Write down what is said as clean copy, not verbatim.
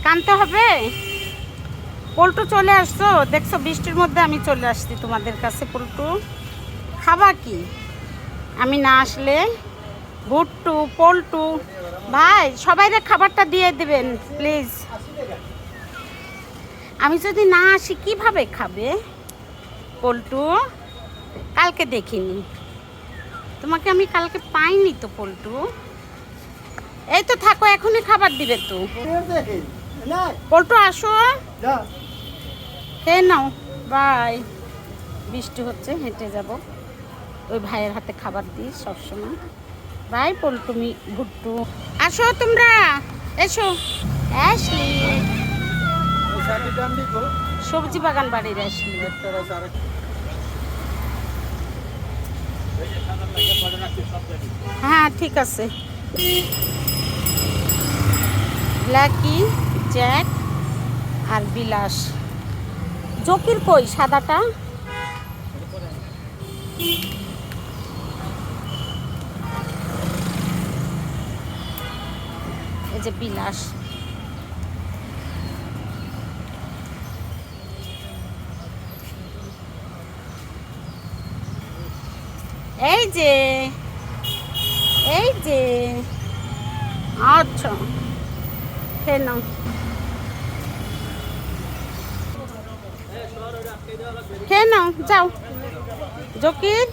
কানতে হবে। পল্টু চলে আসছো, দেখছো বৃষ্টির মধ্যে আমি চলে আসছি তোমাদের কাছে। পল্টু খাবা কি আমি না আসলে? ভুট্টু, পল্টু ভাই সবাইরে খাবারটা দিয়ে দিবেন প্লিজ। আমি যদি না আসি কিভাবে খাবে? পল্টু কালকে দেখিনি তোমাকে, আমি কালকে পাইনি তো পল্টু। এই তো থাকো, এখনই খাবার দিবে তো। পল্টু আসো, খেয়ে নাও। বাই। বৃষ্টি হচ্ছে, হেঁটে যাব। ওই ভাইয়ের হাতে খাবার দিই সবসময়। বাই পল্টু, ভুট্টু আসো তোমরা, এসো। অ্যাশলি সবজি বাগান বাড়ির অ্যাশলি। হ্যাঁ ঠিক আছে। ব্ল্যাকি, জ্যাক আর বিলাস। জকির কই সাদাটা? এই যে বিলাস। এই যে, এই যে, আচ্ছা খেয়ে নাও। খেয়ে নাও যাও। জকির